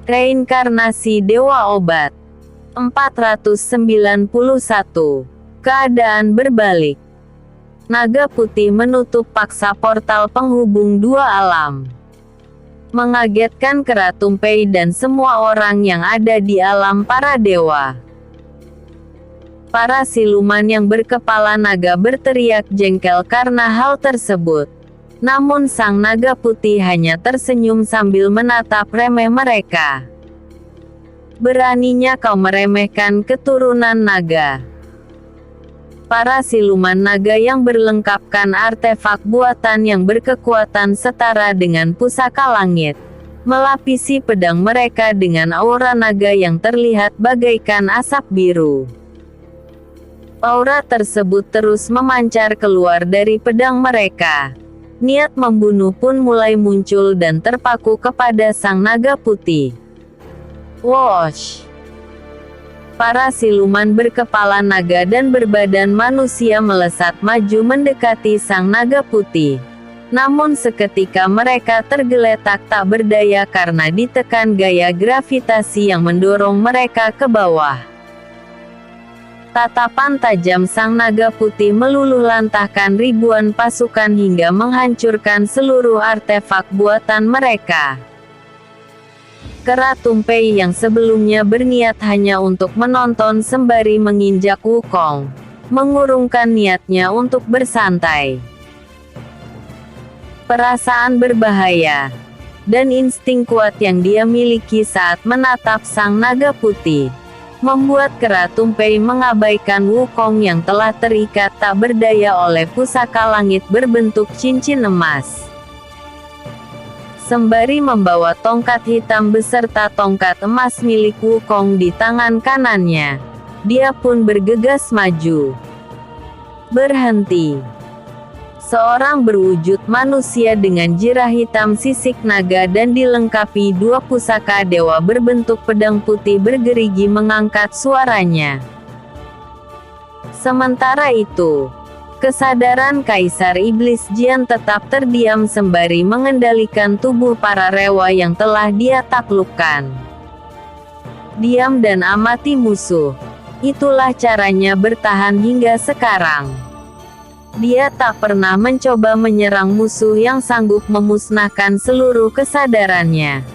Reinkarnasi Dewa Obat 491. Keadaan berbalik. Naga putih menutup paksa portal penghubung dua alam. Mengagetkan Kera Tumpei dan semua orang yang ada di alam para dewa. Para siluman yang berkepala naga berteriak jengkel karena hal tersebut. Namun sang naga putih hanya tersenyum sambil menatap remeh mereka. Beraninya kau meremehkan keturunan naga. Para siluman naga yang berlengkapkan artefak buatan yang berkekuatan setara dengan pusaka langit, melapisi pedang mereka dengan aura naga yang terlihat bagaikan asap biru. Aura tersebut terus memancar keluar dari pedang mereka. Niat membunuh pun mulai muncul dan terpaku kepada sang naga putih. Wosh! Para siluman berkepala naga dan berbadan manusia melesat maju mendekati sang naga putih. Namun seketika mereka tergeletak tak berdaya karena ditekan gaya gravitasi yang mendorong mereka ke bawah. Tatapan tajam sang naga putih meluluhlantahkan ribuan pasukan hingga menghancurkan seluruh artefak buatan mereka. Kera Tumpei yang sebelumnya berniat hanya untuk menonton sembari menginjak Wukong, mengurungkan niatnya untuk bersantai. Perasaan berbahaya dan insting kuat yang dia miliki saat menatap sang naga putih membuat Kera Tumpei mengabaikan Wukong yang telah terikat tak berdaya oleh pusaka langit berbentuk cincin emas. Sembari membawa tongkat hitam beserta tongkat emas milik Wukong di tangan kanannya, dia pun bergegas maju. Berhenti. Seorang berwujud manusia dengan jirah hitam sisik naga dan dilengkapi dua pusaka dewa berbentuk pedang putih bergerigi mengangkat suaranya. Sementara itu, kesadaran Kaisar Iblis Jian tetap terdiam sembari mengendalikan tubuh para rewa yang telah dia taklukkan. Diam dan amati musuh. Itulah caranya bertahan hingga sekarang. Dia tak pernah mencoba menyerang musuh yang sanggup memusnahkan seluruh kesadarannya.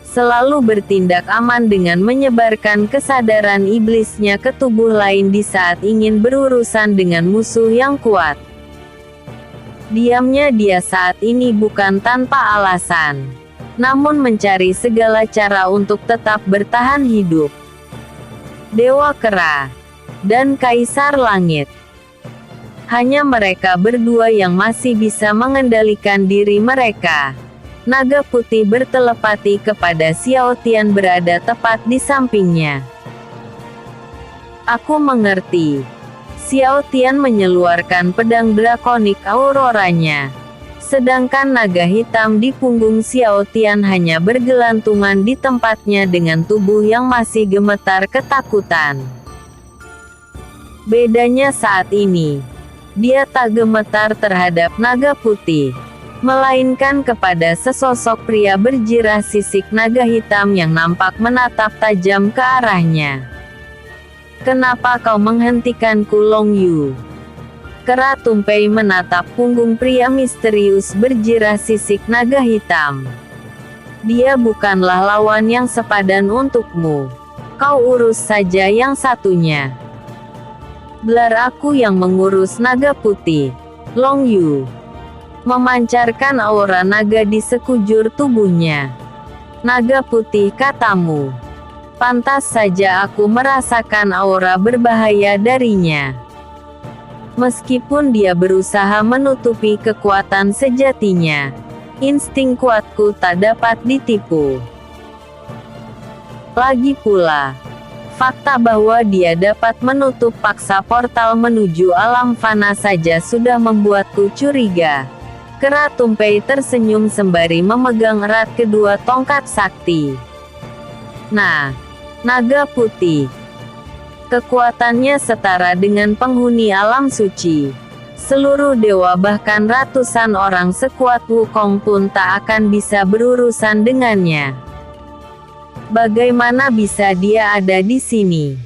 Selalu bertindak aman dengan menyebarkan kesadaran iblisnya ke tubuh lain di saat ingin berurusan dengan musuh yang kuat. Diamnya dia saat ini bukan tanpa alasan, namun mencari segala cara untuk tetap bertahan hidup. Dewa Kera dan Kaisar Langit. Hanya mereka berdua yang masih bisa mengendalikan diri mereka. Naga putih bertelepati kepada Xiao Tian berada tepat di sampingnya. Aku mengerti. Xiao Tian menyeluarkan pedang drakonik auroranya. Sedangkan naga hitam di punggung Xiao Tian hanya bergelantungan di tempatnya dengan tubuh yang masih gemetar ketakutan. Bedanya saat ini, dia tak gemetar terhadap naga putih, melainkan kepada sesosok pria berjirah sisik naga hitam yang nampak menatap tajam ke arahnya. Kenapa kau menghentikanku, Long Yu? Kera Tumpei menatap punggung pria misterius berjirah sisik naga hitam. Dia bukanlah lawan yang sepadan untukmu. Kau urus saja yang satunya. Belar aku yang mengurus naga putih, Long Yu. Memancarkan aura naga di sekujur tubuhnya. Naga putih, katamu. Pantas saja aku merasakan aura berbahaya darinya. Meskipun dia berusaha menutupi kekuatan sejatinya, insting kuatku tak dapat ditipu. Lagi pula, fakta bahwa dia dapat menutup paksa portal menuju alam fana saja sudah membuatku curiga. Kera Tumpei tersenyum sembari memegang erat kedua tongkat sakti. Nah, naga putih. Kekuatannya setara dengan penghuni alam suci. Seluruh dewa bahkan ratusan orang sekuat Wukong pun tak akan bisa berurusan dengannya. Bagaimana bisa dia ada di sini?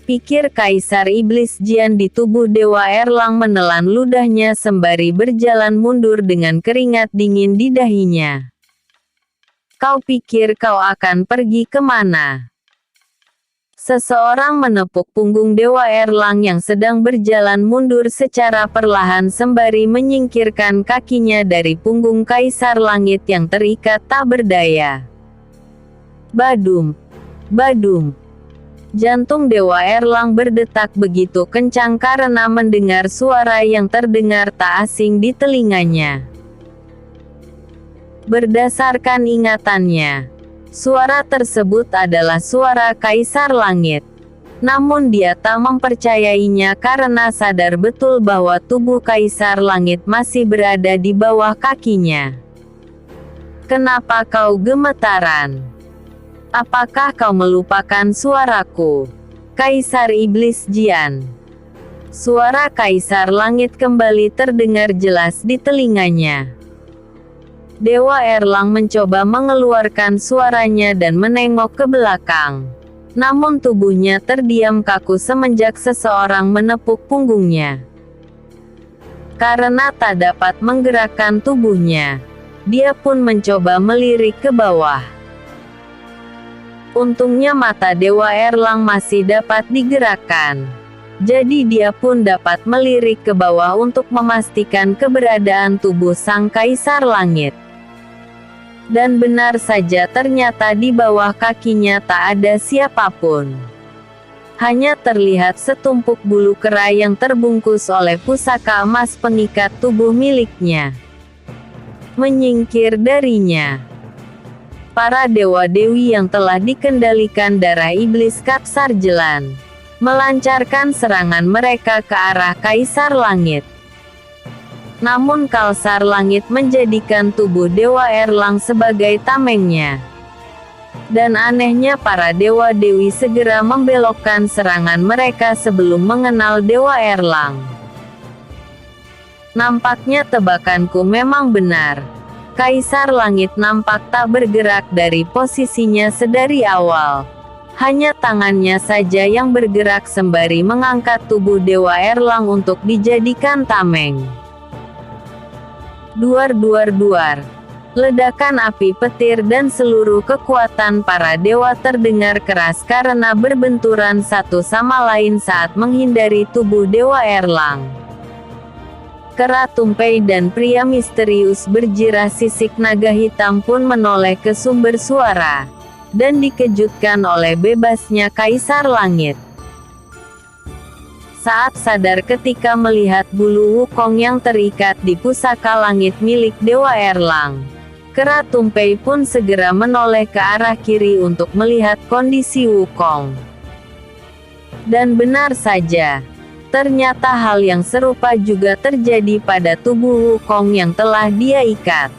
Pikir Kaisar Iblis Jian di tubuh Dewa Erlang menelan ludahnya sembari berjalan mundur dengan keringat dingin di dahinya. Kau pikir kau akan pergi kemana? Seseorang menepuk punggung Dewa Erlang yang sedang berjalan mundur secara perlahan sembari menyingkirkan kakinya dari punggung Kaisar Langit yang terikat tak berdaya. Badum, badum. Jantung Dewa Erlang berdetak begitu kencang karena mendengar suara yang terdengar tak asing di telinganya. Berdasarkan ingatannya, suara tersebut adalah suara Kaisar Langit. Namun dia tak mempercayainya karena sadar betul bahwa tubuh Kaisar Langit masih berada di bawah kakinya. Kenapa kau gemetaran? Apakah kau melupakan suaraku? Kaisar Iblis Jian. Suara Kaisar Langit kembali terdengar jelas di telinganya. Dewa Erlang mencoba mengeluarkan suaranya dan menengok ke belakang. Namun tubuhnya terdiam kaku semenjak seseorang menepuk punggungnya. Karena tak dapat menggerakkan tubuhnya, dia pun mencoba melirik ke bawah. Untungnya mata Dewa Erlang masih dapat digerakkan. Jadi dia pun dapat melirik ke bawah untuk memastikan keberadaan tubuh Sang Kaisar Langit. Dan benar saja ternyata di bawah kakinya tak ada siapapun. Hanya terlihat setumpuk bulu kera yang terbungkus oleh pusaka emas pengikat tubuh miliknya. Menyingkir darinya, para dewa-dewi yang telah dikendalikan darah iblis Kapsar Jelan melancarkan serangan mereka ke arah Kaisar Langit. Namun Kaisar Langit menjadikan tubuh Dewa Erlang sebagai tamengnya. Dan anehnya para dewa-dewi segera membelokkan serangan mereka sebelum mengenal Dewa Erlang. Nampaknya tebakanku memang benar. Kaisar Langit nampak tak bergerak dari posisinya sedari awal. Hanya tangannya saja yang bergerak sembari mengangkat tubuh Dewa Erlang untuk dijadikan tameng. Duar-duar-duar. Ledakan api petir dan seluruh kekuatan para dewa terdengar keras karena berbenturan satu sama lain saat menghindari tubuh Dewa Erlang. Kera Tumpei dan pria misterius berjirah sisik naga hitam pun menoleh ke sumber suara, dan dikejutkan oleh bebasnya Kaisar Langit. Saat sadar ketika melihat bulu wukong yang terikat di pusaka langit milik Dewa Erlang, Kera Tumpei pun segera menoleh ke arah kiri untuk melihat kondisi wukong. Dan benar saja, ternyata hal yang serupa juga terjadi pada tubuh wukong yang telah dia ikat.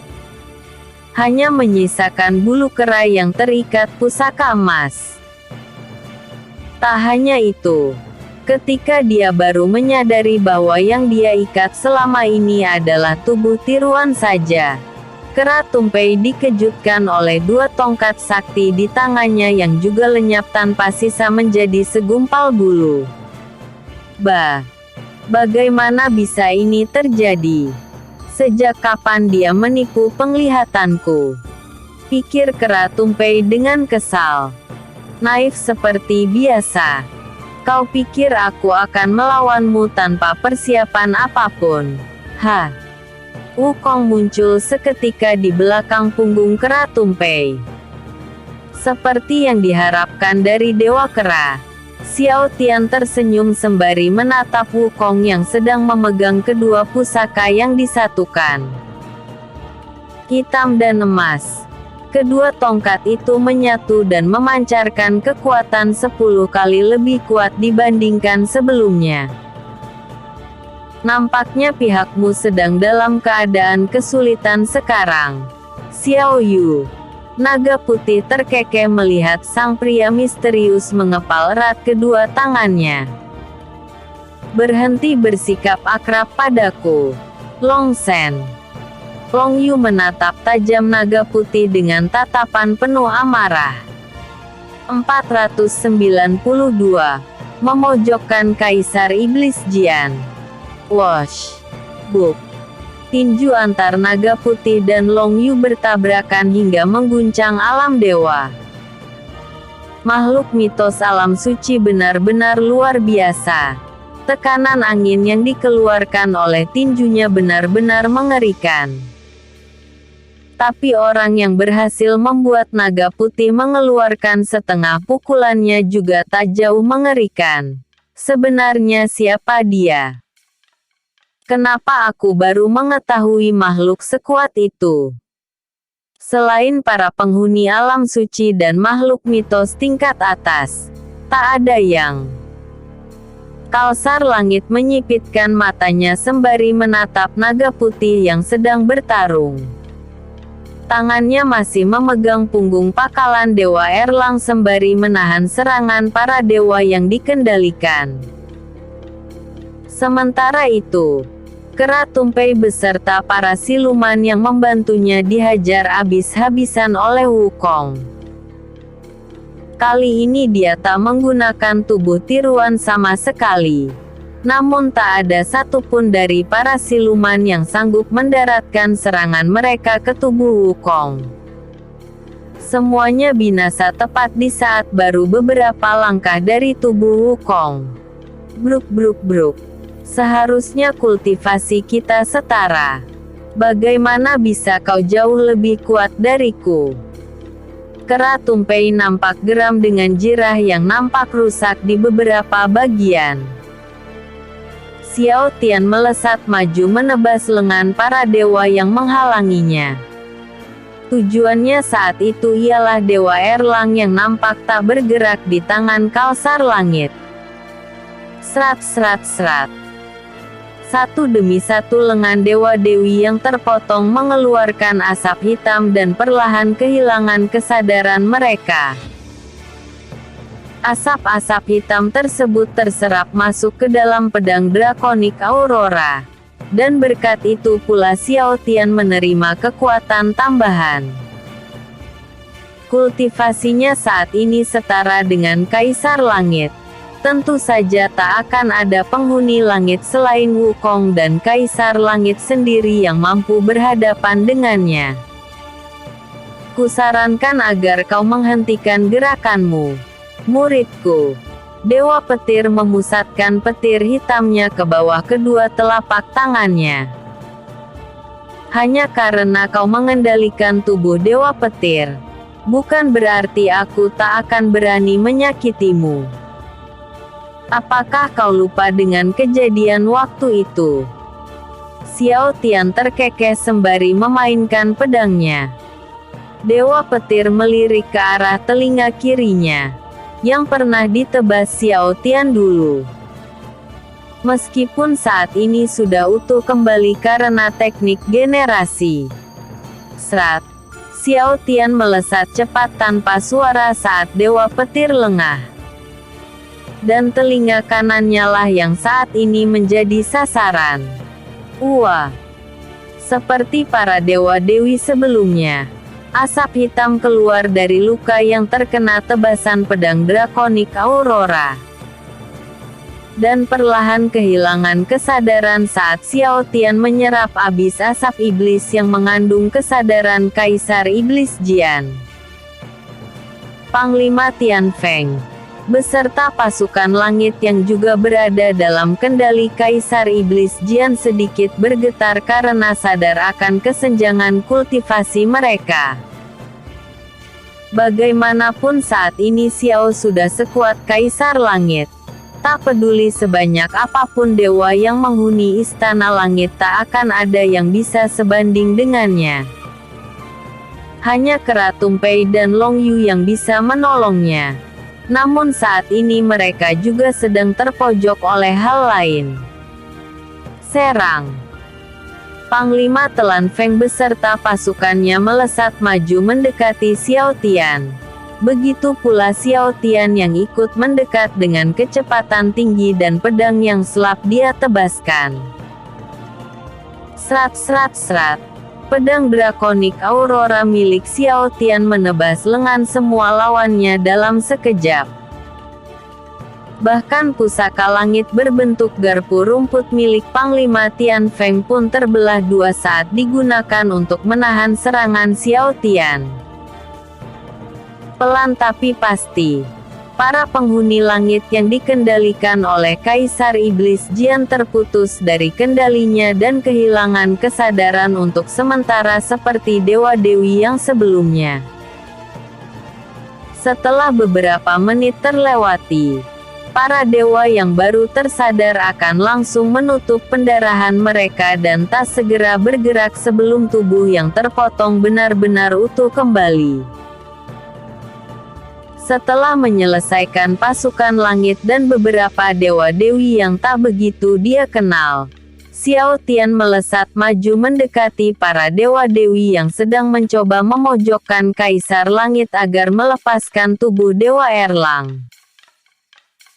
Hanya menyisakan bulu kera yang terikat pusaka emas. Tak hanya itu, ketika dia baru menyadari bahwa yang dia ikat selama ini adalah tubuh tiruan saja, Kera Tumpei dikejutkan oleh dua tongkat sakti di tangannya yang juga lenyap tanpa sisa menjadi segumpal bulu. Bagaimana bisa ini terjadi? Sejak kapan dia menipu penglihatanku? Pikir Kera Tumpei dengan kesal. Naif seperti biasa. Kau pikir aku akan melawanmu tanpa persiapan apapun? Wukong muncul seketika di belakang punggung Kera Tumpei. Seperti yang diharapkan dari Dewa Kera, Xiao Tian tersenyum sembari menatap Wukong yang sedang memegang kedua pusaka yang disatukan. Hitam dan emas. Kedua tongkat itu menyatu dan memancarkan kekuatan 10 kali lebih kuat dibandingkan sebelumnya. Nampaknya pihakmu sedang dalam keadaan kesulitan sekarang. Xiao Yu. Naga putih terkekeh melihat sang pria misterius mengepal erat kedua tangannya. Berhenti bersikap akrab padaku, Long Shen. Long Yu menatap tajam naga putih dengan tatapan penuh amarah. 492. Memojokkan Kaisar Iblis Jian. Wash. Book. Tinju antar naga putih dan Long Yu bertabrakan hingga mengguncang alam dewa. Makhluk mitos alam suci benar-benar luar biasa. Tekanan angin yang dikeluarkan oleh tinjunya benar-benar mengerikan. Tapi orang yang berhasil membuat naga putih mengeluarkan setengah pukulannya juga tak jauh mengerikan. Sebenarnya siapa dia? Kenapa aku baru mengetahui makhluk sekuat itu? Selain para penghuni alam suci dan makhluk mitos tingkat atas, tak ada yang... Kalsar Langit menyipitkan matanya sembari menatap naga putih yang sedang bertarung. Tangannya masih memegang punggung pakalan Dewa Erlang sembari menahan serangan para dewa yang dikendalikan. Sementara itu, Kera Tumpei beserta para siluman yang membantunya dihajar habis-habisan oleh Wukong. Kali ini dia tak menggunakan tubuh tiruan sama sekali. Namun tak ada satupun dari para siluman yang sanggup mendaratkan serangan mereka ke tubuh Wukong. Semuanya binasa tepat di saat baru beberapa langkah dari tubuh Wukong. Bruk bruk bruk. Seharusnya kultivasi kita setara. Bagaimana bisa kau jauh lebih kuat dariku? Kera Tumpei nampak geram dengan jirah yang nampak rusak di beberapa bagian. Xiao Tian melesat maju menebas lengan para dewa yang menghalanginya. Tujuannya saat itu ialah Dewa Erlang yang nampak tak bergerak di tangan Kalsar Langit. Serat. Satu demi satu lengan dewa-dewi yang terpotong mengeluarkan asap hitam dan perlahan kehilangan kesadaran mereka. Asap-asap hitam tersebut terserap masuk ke dalam pedang drakonik Aurora. Dan berkat itu pula Xiao Tian menerima kekuatan tambahan. Kultivasinya saat ini setara dengan Kaisar Langit. Tentu saja tak akan ada penghuni langit selain Wukong dan Kaisar Langit sendiri yang mampu berhadapan dengannya. Kusarankan agar kau menghentikan gerakanmu. Muridku. Dewa Petir memusatkan petir hitamnya ke bawah kedua telapak tangannya. Hanya karena kau mengendalikan tubuh Dewa Petir, bukan berarti aku tak akan berani menyakitimu. Apakah kau lupa dengan kejadian waktu itu? Xiao Tian terkekeh sembari memainkan pedangnya. Dewa Petir melirik ke arah telinga kirinya, yang pernah ditebas Xiao Tian dulu. Meskipun saat ini sudah utuh kembali karena teknik generasi. Xiao Tian melesat cepat tanpa suara saat Dewa Petir lengah. Dan telinga kanannya lah yang saat ini menjadi sasaran. Wah! Seperti para dewa-dewi sebelumnya, asap hitam keluar dari luka yang terkena tebasan pedang drakonik Aurora. Dan perlahan kehilangan kesadaran saat Xiao Tian menyerap abis asap iblis yang mengandung kesadaran Kaisar Iblis Jian. Panglima Tian Feng, beserta pasukan langit yang juga berada dalam kendali Kaisar Iblis Jian sedikit bergetar karena sadar akan kesenjangan kultivasi mereka. Bagaimanapun saat ini Xiao sudah sekuat Kaisar Langit. Tak peduli sebanyak apapun dewa yang menghuni Istana Langit, tak akan ada yang bisa sebanding dengannya. Hanya Kera Tumpei dan Long Yu yang bisa menolongnya. Namun saat ini mereka juga sedang terpojok oleh hal lain. Serang. Panglima Telan Feng beserta pasukannya melesat maju mendekati Xiao Tian. Begitu pula Xiao Tian yang ikut mendekat dengan kecepatan tinggi dan pedang yang selap dia tebaskan. Serat. Pedang drakonik Aurora milik Xiao Tian menebas lengan semua lawannya dalam sekejap. Bahkan pusaka langit berbentuk garpu rumput milik Panglima Tian Feng pun terbelah dua saat digunakan untuk menahan serangan Xiao Tian. Pelan tapi pasti, para penghuni langit yang dikendalikan oleh Kaisar Iblis Jian terputus dari kendalinya dan kehilangan kesadaran untuk sementara seperti dewa-dewi yang sebelumnya. Setelah beberapa menit terlewati, para dewa yang baru tersadar akan langsung menutup pendarahan mereka dan tak segera bergerak sebelum tubuh yang terpotong benar-benar utuh kembali. Setelah menyelesaikan pasukan langit dan beberapa dewa-dewi yang tak begitu dia kenal, Xiao Tian melesat maju mendekati para dewa-dewi yang sedang mencoba memojokkan Kaisar Langit agar melepaskan tubuh Dewa Erlang.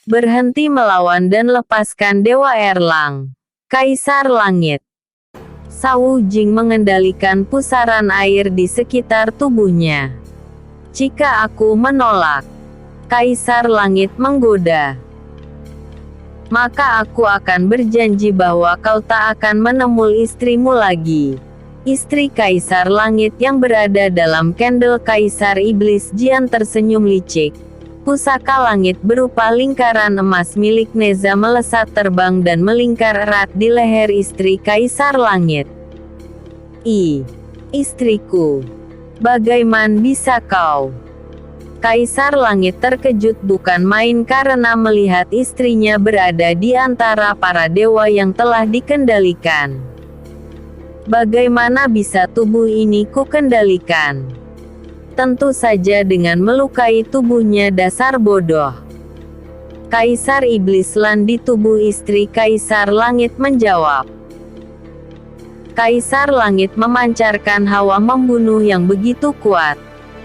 Berhenti melawan dan lepaskan Dewa Erlang. Kaisar Langit. Shao Jing mengendalikan pusaran air di sekitar tubuhnya. Jika aku menolak, Kaisar Langit menggoda, maka aku akan berjanji bahwa kau tak akan menemui istrimu lagi. Istri Kaisar Langit yang berada dalam candle Kaisar Iblis Jian tersenyum licik. Pusaka langit berupa lingkaran emas milik Neza melesat terbang dan melingkar erat di leher istri Kaisar Langit. Istriku. Bagaimana bisa kau? Kaisar Langit terkejut bukan main karena melihat istrinya berada di antara para dewa yang telah dikendalikan. Bagaimana bisa tubuh ini kukendalikan? Tentu saja dengan melukai tubuhnya, dasar bodoh. Kaisar Iblis Lan di tubuh istri Kaisar Langit menjawab. Kaisar Langit memancarkan hawa membunuh yang begitu kuat.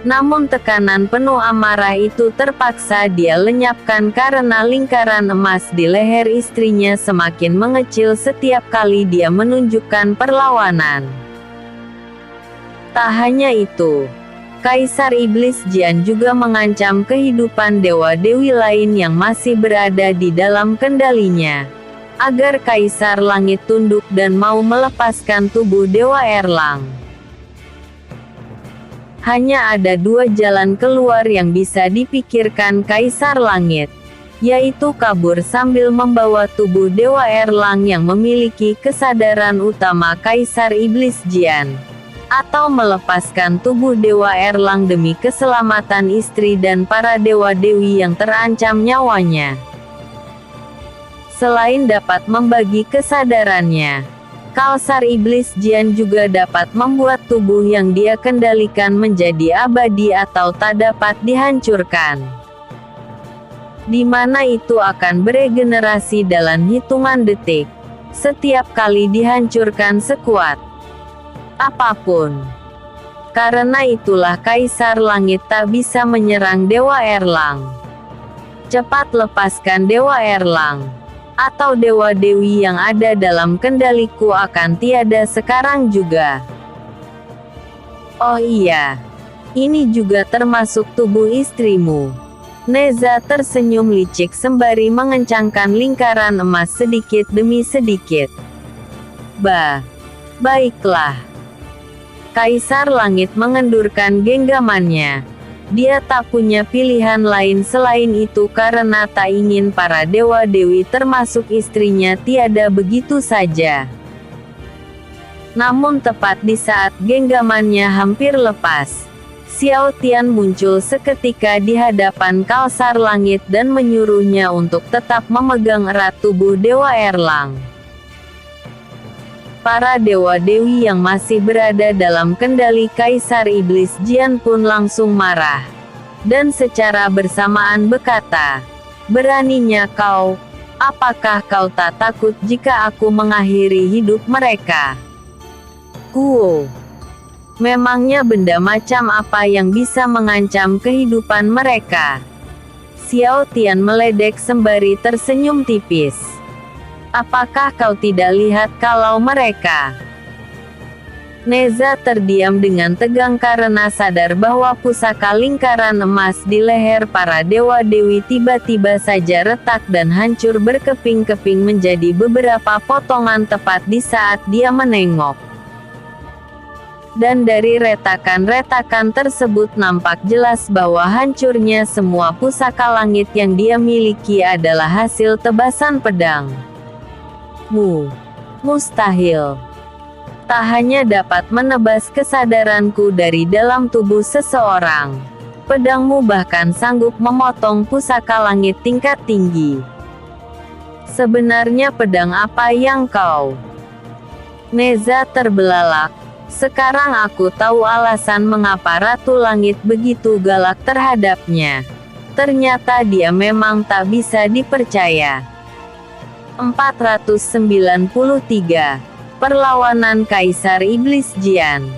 Namun tekanan penuh amarah itu terpaksa dia lenyapkan karena lingkaran emas di leher istrinya semakin mengecil setiap kali dia menunjukkan perlawanan. Tak hanya itu, Kaisar Iblis Jian juga mengancam kehidupan dewa-dewi lain yang masih berada di dalam kendalinya, agar Kaisar Langit tunduk dan mau melepaskan tubuh Dewa Erlang. Hanya ada dua jalan keluar yang bisa dipikirkan Kaisar Langit, yaitu kabur sambil membawa tubuh Dewa Erlang yang memiliki kesadaran utama Kaisar Iblis Jian, atau melepaskan tubuh Dewa Erlang demi keselamatan istri dan para dewa-dewi yang terancam nyawanya. Selain dapat membagi kesadarannya, Kaisar Iblis Jian juga dapat membuat tubuh yang dia kendalikan menjadi abadi atau tak dapat dihancurkan, di mana itu akan beregenerasi dalam hitungan detik, setiap kali dihancurkan sekuat apapun. Karena itulah Kaisar Langit tak bisa menyerang Dewa Erlang. Cepat lepaskan Dewa Erlang, atau dewa-dewi yang ada dalam kendaliku akan tiada sekarang juga. Oh iya, ini juga termasuk tubuh istrimu. Neza tersenyum licik sembari mengencangkan lingkaran emas sedikit demi sedikit. Baiklah. Kaisar Langit mengendurkan genggamannya. Dia tak punya pilihan lain selain itu karena tak ingin para dewa-dewi termasuk istrinya tiada begitu saja. Namun tepat di saat genggamannya hampir lepas, Xiao Tian muncul seketika di hadapan Kaisar Langit dan menyuruhnya untuk tetap memegang erat tubuh Dewa Erlang. Para dewa-dewi yang masih berada dalam kendali Kaisar Iblis Jian pun langsung marah, dan secara bersamaan berkata, "Beraninya kau? Apakah kau tak takut jika aku mengakhiri hidup mereka?" Memangnya benda macam apa yang bisa mengancam kehidupan mereka? Xiao Tian meledek sembari tersenyum tipis. Apakah kau tidak lihat kalau mereka Neza terdiam dengan tegang karena sadar bahwa pusaka lingkaran emas di leher para dewa-dewi tiba-tiba saja retak dan hancur berkeping-keping menjadi beberapa potongan tepat di saat dia menengok. Dan dari retakan-retakan tersebut nampak jelas bahwa hancurnya semua pusaka langit yang dia miliki adalah hasil tebasan pedang. Mustahil. Tak hanya dapat menebas kesadaranku dari dalam tubuh seseorang, pedangmu bahkan sanggup memotong pusaka langit tingkat tinggi. Sebenarnya pedang apa yang kau? Neza terbelalak. Sekarang aku tahu alasan mengapa Ratu Langit begitu galak terhadapnya. Ternyata dia memang tak bisa dipercaya. 493. Perlawanan Kaisar Iblis Jian.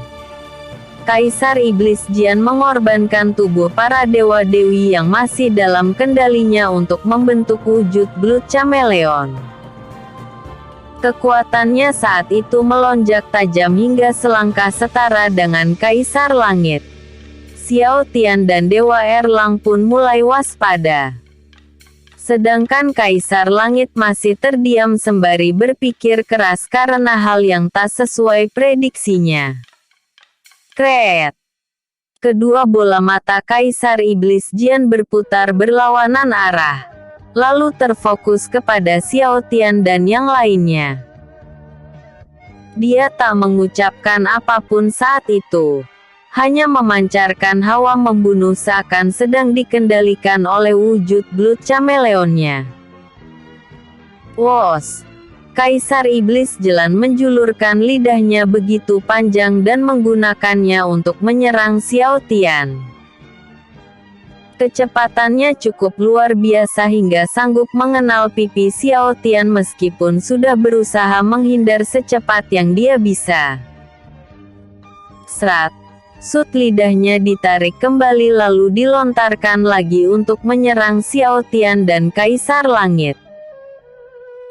Kaisar Iblis Jian mengorbankan tubuh para dewa-dewi yang masih dalam kendalinya untuk membentuk wujud Blood Chameleon. Kekuatannya saat itu melonjak tajam hingga selangkah setara dengan Kaisar Langit. Xiao Tian dan Dewa Erlang pun mulai waspada. Sedangkan Kaisar Langit masih terdiam sembari berpikir keras karena hal yang tak sesuai prediksinya. Kreet. Kedua bola mata Kaisar Iblis Jian berputar berlawanan arah, lalu terfokus kepada Xiao Tian dan yang lainnya. Dia tak mengucapkan apapun saat itu. Hanya memancarkan hawa membunuh seakan sedang dikendalikan oleh wujud Blood Chameleonnya. Wos! Kaisar Iblis Jian menjulurkan lidahnya begitu panjang dan menggunakannya untuk menyerang Xiao Tian. Kecepatannya cukup luar biasa hingga sanggup mengenal pipi Xiao Tian meskipun sudah berusaha menghindar secepat yang dia bisa. Sut lidahnya ditarik kembali lalu dilontarkan lagi untuk menyerang Xiao Tian dan Kaisar Langit.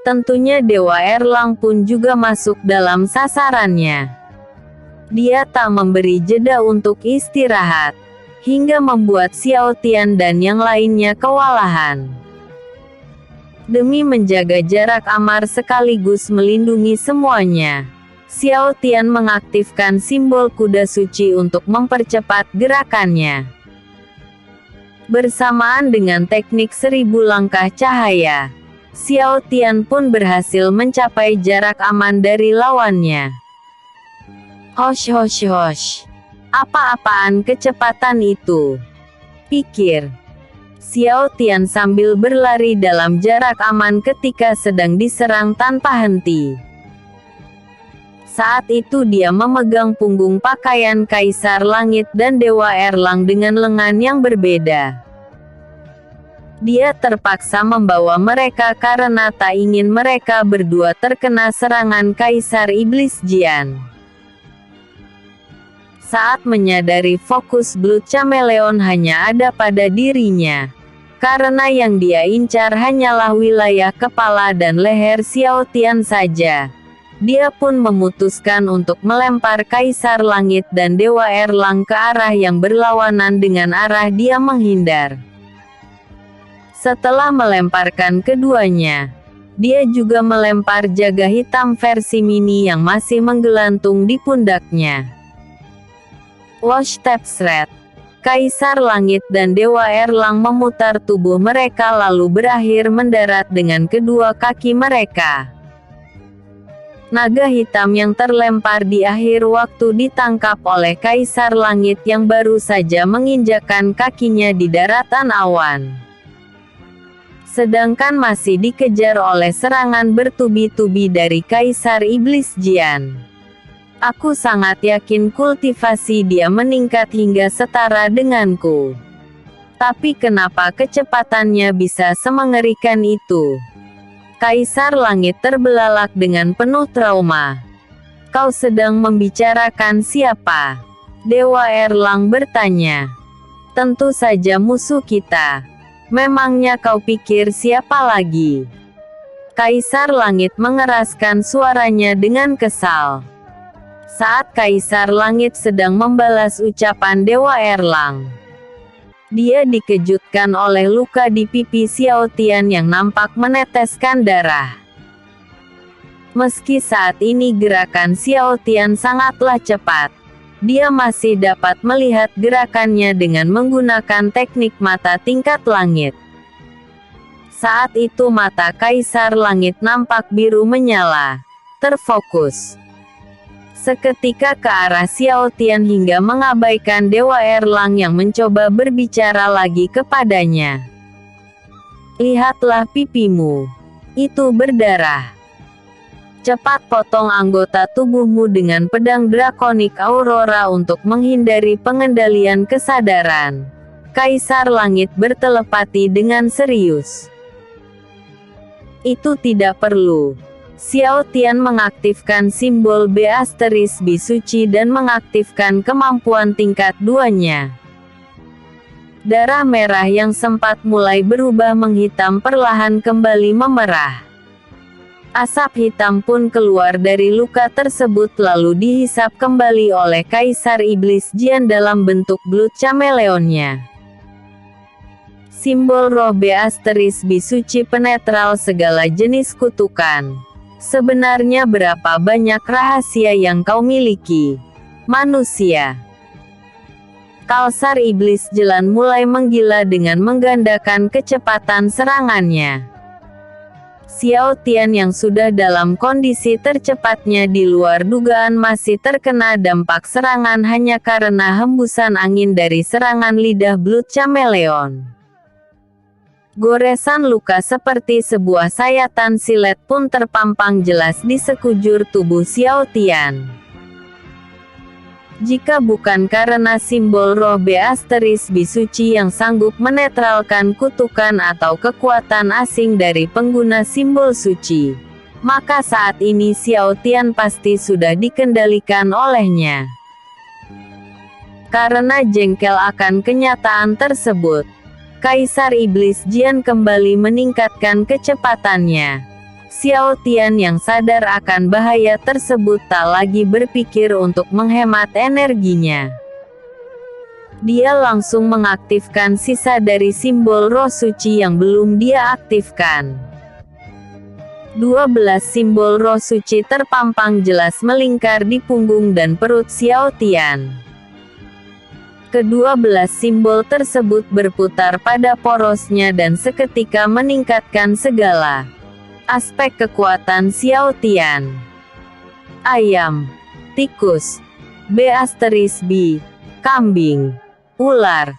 Tentunya Dewa Erlang pun juga masuk dalam sasarannya. Dia tak memberi jeda untuk istirahat, hingga membuat Xiao Tian dan yang lainnya kewalahan. Demi menjaga jarak aman sekaligus melindungi semuanya, Xiao Tian mengaktifkan simbol kuda suci untuk mempercepat gerakannya. Bersamaan dengan teknik 1000 langkah cahaya, Xiao Tian pun berhasil mencapai jarak aman dari lawannya. Hosh. Apa-apaan kecepatan itu? Pikir Xiao Tian sambil berlari dalam jarak aman ketika sedang diserang tanpa henti. Saat itu dia memegang punggung pakaian Kaisar Langit dan Dewa Erlang dengan lengan yang berbeda. Dia terpaksa membawa mereka karena tak ingin mereka berdua terkena serangan Kaisar Iblis Jian. Saat menyadari fokus Blood Chameleon hanya ada pada dirinya, karena yang dia incar hanyalah wilayah kepala dan leher Xiao Tian saja. Dia pun memutuskan untuk melempar Kaisar Langit dan Dewa Erlang ke arah yang berlawanan dengan arah dia menghindar. Setelah melemparkan keduanya, dia juga melempar jaga hitam versi mini yang masih menggelantung di pundaknya. Wash Tap Shred. Kaisar Langit dan Dewa Erlang memutar tubuh mereka lalu berakhir mendarat dengan kedua kaki mereka. Naga hitam yang terlempar di akhir waktu ditangkap oleh Kaisar Langit yang baru saja menginjakkan kakinya di daratan awan. Sedangkan masih dikejar oleh serangan bertubi-tubi dari Kaisar Iblis Jian. Aku sangat yakin kultivasi dia meningkat hingga setara denganku. Tapi kenapa kecepatannya bisa semengerikan itu? Kaisar Langit terbelalak dengan penuh trauma. Kau sedang membicarakan siapa? Dewa Erlang bertanya. Tentu saja musuh kita. Memangnya kau pikir siapa lagi? Kaisar Langit mengeraskan suaranya dengan kesal. Saat Kaisar Langit sedang membalas ucapan Dewa Erlang, dia dikejutkan oleh luka di pipi Xiao Tian yang nampak meneteskan darah. Meski saat ini gerakan Xiao Tian sangatlah cepat, dia masih dapat melihat gerakannya dengan menggunakan teknik mata tingkat langit. Saat itu mata Kaisar Langit nampak biru menyala, terfokus seketika ke arah Xiao Tian hingga mengabaikan Dewa Erlang yang mencoba berbicara lagi kepadanya. Lihatlah pipimu. Itu berdarah. Cepat potong anggota tubuhmu dengan pedang drakonik Aurora untuk menghindari pengendalian kesadaran. Kaisar Langit bertelepati dengan serius. Itu tidak perlu. Xiao Tian mengaktifkan simbol B** suci dan mengaktifkan kemampuan tingkat 2-nya. Darah merah yang sempat mulai berubah menghitam perlahan kembali memerah. Asap hitam pun keluar dari luka tersebut lalu dihisap kembali oleh Kaisar Iblis Jian dalam bentuk Blood Chameleon-nya. Simbol roh B** suci penetral segala jenis kutukan. Sebenarnya berapa banyak rahasia yang kau miliki, manusia? Kaisar Iblis Jelan mulai menggila dengan menggandakan kecepatan serangannya. Xiao Tian yang sudah dalam kondisi tercepatnya di luar dugaan masih terkena dampak serangan hanya karena hembusan angin dari serangan lidah Blood Chameleon. Goresan luka seperti sebuah sayatan silet pun terpampang jelas di sekujur tubuh Xiao Tian. Jika bukan karena simbol roh B** suci yang sanggup menetralkan kutukan atau kekuatan asing dari pengguna simbol suci, maka saat ini Xiao Tian pasti sudah dikendalikan olehnya. Karena jengkel akan kenyataan tersebut, Kaisar Iblis Jian kembali meningkatkan kecepatannya. Xiao Tian yang sadar akan bahaya tersebut tak lagi berpikir untuk menghemat energinya. Dia langsung mengaktifkan sisa dari simbol roh suci yang belum dia aktifkan. 12 simbol roh suci terpampang jelas melingkar di punggung dan perut Xiao Tian. Kedua-belas simbol tersebut berputar pada porosnya dan seketika meningkatkan segala aspek kekuatan Xiao Tian. Ayam, tikus, B**, kambing, ular,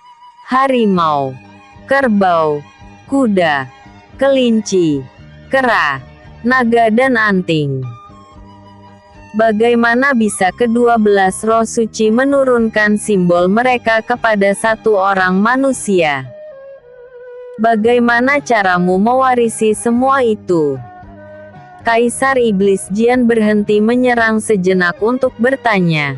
harimau, kerbau, kuda, kelinci, kera, naga dan anting. Bagaimana bisa kedua-belas roh suci menurunkan simbol mereka kepada satu orang manusia? Bagaimana caramu mewarisi semua itu? Kaisar Iblis Jian berhenti menyerang sejenak untuk bertanya.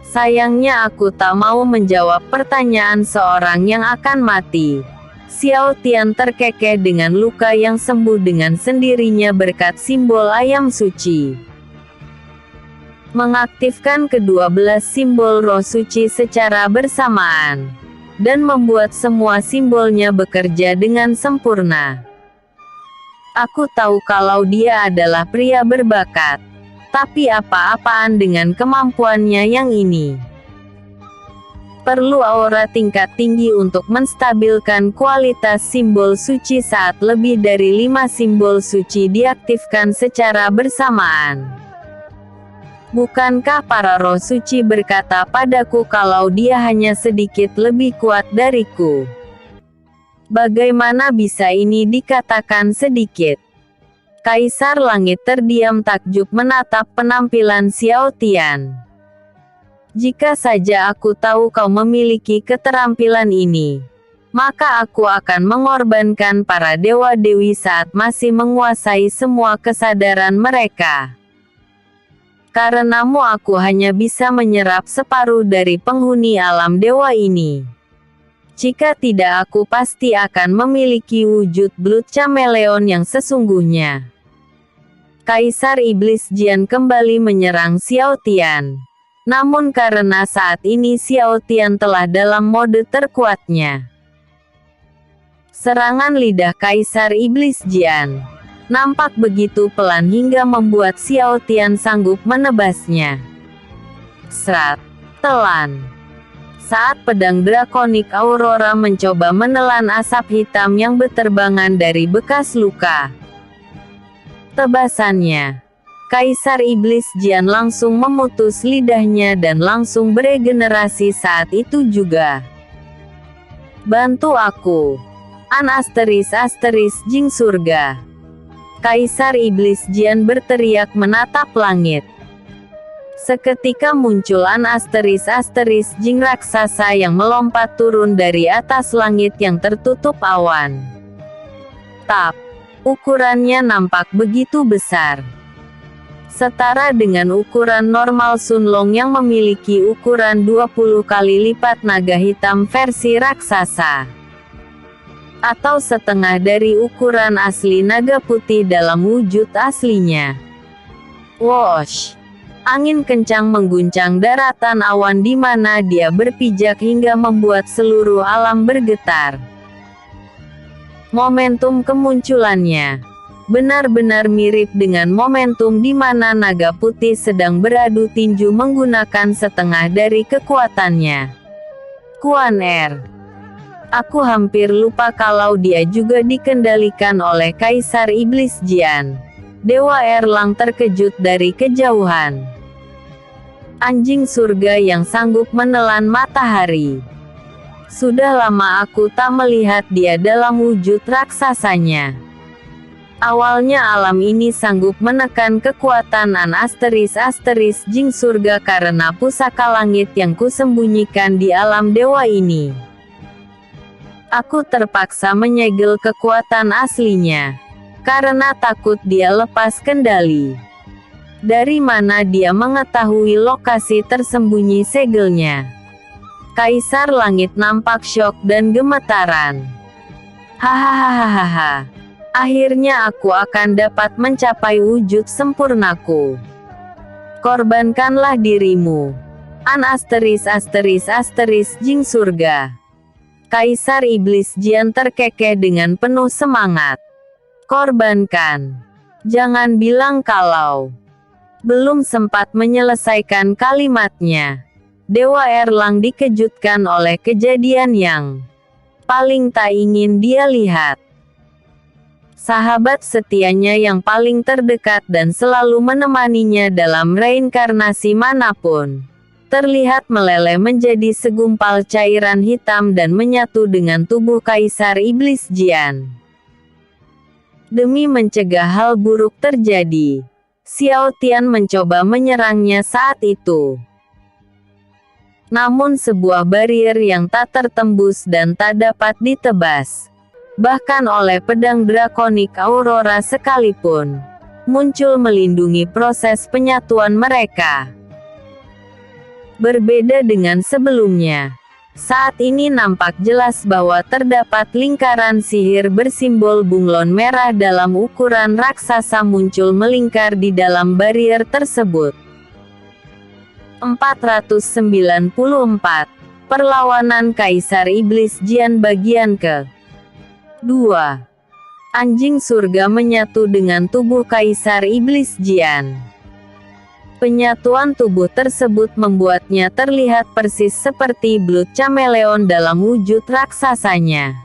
Sayangnya aku tak mau menjawab pertanyaan seorang yang akan mati. Xiao Tian terkekeh dengan luka yang sembuh dengan sendirinya berkat simbol ayam suci. Mengaktifkan kedua-belas simbol roh suci secara bersamaan, dan membuat semua simbolnya bekerja dengan sempurna. Aku tahu kalau dia adalah pria berbakat, tapi apa-apaan dengan kemampuannya yang ini? Perlu aura tingkat tinggi untuk menstabilkan kualitas simbol suci saat lebih dari 5 simbol suci diaktifkan secara bersamaan. Bukankah para roh suci berkata padaku kalau dia hanya sedikit lebih kuat dariku? Bagaimana bisa ini dikatakan sedikit? Kaisar Langit terdiam takjub menatap penampilan Xiao Tian. Jika saja aku tahu kau memiliki keterampilan ini, maka aku akan mengorbankan para dewa-dewi saat masih menguasai semua kesadaran mereka. Karenamu aku hanya bisa menyerap separuh dari penghuni alam dewa ini. Jika tidak aku pasti akan memiliki wujud Blood Chameleon yang sesungguhnya. Kaisar Iblis Jian kembali menyerang Xiao Tian. Namun karena saat ini Xiao Tian telah dalam mode terkuatnya, serangan lidah Kaisar Iblis Jian nampak begitu pelan hingga membuat Xiao Tian sanggup menebasnya. Serat, telan. Saat pedang drakonik Aurora mencoba menelan asap hitam yang berterbangan dari bekas luka tebasannya, Kaisar Iblis Jian langsung memutus lidahnya dan langsung beregenerasi saat itu juga. Bantu aku. An *** Jing surga. Kaisar Iblis Jian berteriak menatap langit. Seketika muncul an *** Jing raksasa yang melompat turun dari atas langit yang tertutup awan. Ukurannya nampak begitu besar, setara dengan ukuran normal Sunlong yang memiliki ukuran 20 kali lipat naga hitam versi raksasa, atau setengah dari ukuran asli naga putih dalam wujud aslinya. Whoosh! Angin kencang mengguncang daratan awan di mana dia berpijak hingga membuat seluruh alam bergetar. Momentum kemunculannya benar-benar mirip dengan momentum di mana naga putih sedang beradu tinju menggunakan setengah dari kekuatannya. Kuan Er. Aku hampir lupa kalau dia juga dikendalikan oleh Kaisar Iblis Jian. Dewa Erlang terkejut dari kejauhan. Anjing surga yang sanggup menelan matahari. Sudah lama aku tak melihat dia dalam wujud raksasanya. Awalnya alam ini sanggup menekan kekuatan an *** Jing surga karena pusaka langit yang kusembunyikan di alam dewa ini. Aku terpaksa menyegel kekuatan aslinya, karena takut dia lepas kendali. Dari mana dia mengetahui lokasi tersembunyi segelnya? Kaisar Langit nampak syok dan gemetaran. Hahaha. Akhirnya aku akan dapat mencapai wujud sempurnaku. Korbankanlah dirimu. An *** Jing surga. Kaisar Iblis Jian terkekeh dengan penuh semangat. Korbankan. Jangan bilang kalau. Belum sempat menyelesaikan kalimatnya, Dewa Erlang dikejutkan oleh kejadian yang paling tak ingin dia lihat. Sahabat setianya yang paling terdekat dan selalu menemaninya dalam reinkarnasi manapun, terlihat meleleh menjadi segumpal cairan hitam dan menyatu dengan tubuh Kaisar Iblis Jian. Demi mencegah hal buruk terjadi, Xiao Tian mencoba menyerangnya saat itu. Namun sebuah barrier yang tak tertembus dan tak dapat ditebas, bahkan oleh pedang drakonik Aurora sekalipun, muncul melindungi proses penyatuan mereka. Berbeda dengan sebelumnya, saat ini nampak jelas bahwa terdapat lingkaran sihir bersimbol bunglon merah dalam ukuran raksasa muncul melingkar di dalam barrier tersebut. 494. Perlawanan Kaisar Iblis Jian bagian ke-2. Anjing surga menyatu dengan tubuh Kaisar Iblis Jian. Penyatuan tubuh tersebut membuatnya terlihat persis seperti Blood Chameleon dalam wujud raksasanya.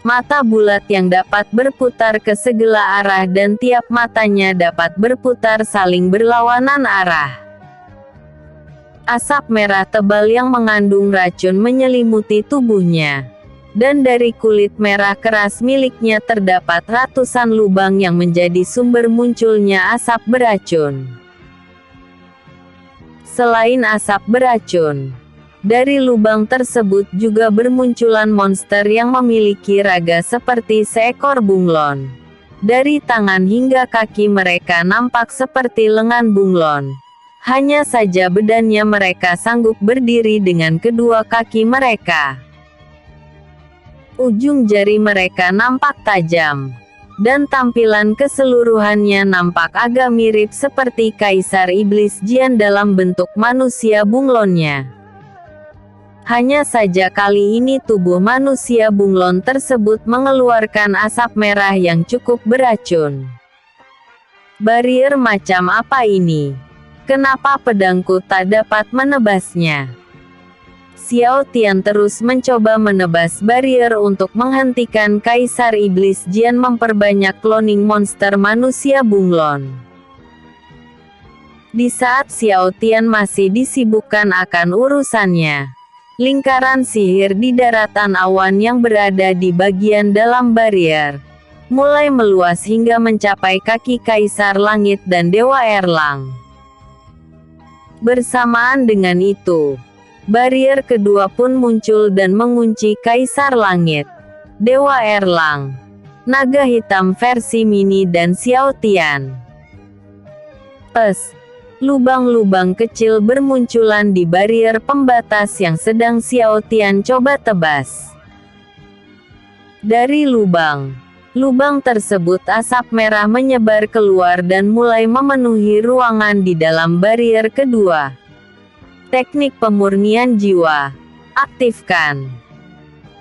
Mata bulat yang dapat berputar ke segala arah dan tiap matanya dapat berputar saling berlawanan arah. Asap merah tebal yang mengandung racun menyelimuti tubuhnya, dan dari kulit merah keras miliknya terdapat ratusan lubang yang menjadi sumber munculnya asap beracun. Selain asap beracun, dari lubang tersebut juga bermunculan monster yang memiliki raga seperti seekor bunglon. Dari tangan hingga kaki mereka nampak seperti lengan bunglon. Hanya saja badannya mereka sanggup berdiri dengan kedua kaki mereka. Ujung jari mereka nampak tajam, dan tampilan keseluruhannya nampak agak mirip seperti Kaisar Iblis Jian dalam bentuk manusia bunglonnya. Hanya saja kali ini tubuh manusia bunglon tersebut mengeluarkan asap merah yang cukup beracun. Barrier macam apa ini? Kenapa pedangku tak dapat menebasnya? Xiao Tian terus mencoba menebas barrier untuk menghentikan Kaisar Iblis Jian memperbanyak cloning monster manusia bunglon. Di saat Xiao Tian masih disibukkan akan urusannya, lingkaran sihir di daratan awan yang berada di bagian dalam barrier mulai meluas hingga mencapai kaki Kaisar Langit dan Dewa Erlang. Bersamaan dengan itu, barrier kedua pun muncul dan mengunci Kaisar Langit, Dewa Erlang, Naga Hitam versi mini dan Xiao Tian. Lubang-lubang kecil bermunculan di barrier pembatas yang sedang Xiao Tian coba tebas. Dari lubang tersebut asap merah menyebar keluar dan mulai memenuhi ruangan di dalam barrier kedua. Teknik pemurnian jiwa. Aktifkan.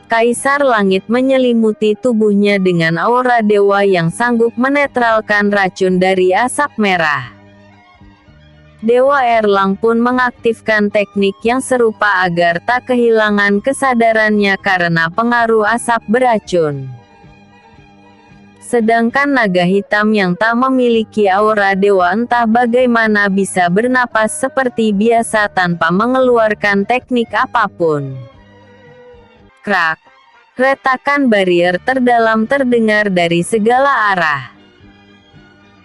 Kaisar Langit menyelimuti tubuhnya dengan aura dewa yang sanggup menetralkan racun dari asap merah. Dewa Erlang pun mengaktifkan teknik yang serupa agar tak kehilangan kesadarannya karena pengaruh asap beracun. Sedangkan naga hitam yang tak memiliki aura dewa entah bagaimana bisa bernapas seperti biasa tanpa mengeluarkan teknik apapun. Krak! Retakan barrier terdalam terdengar dari segala arah.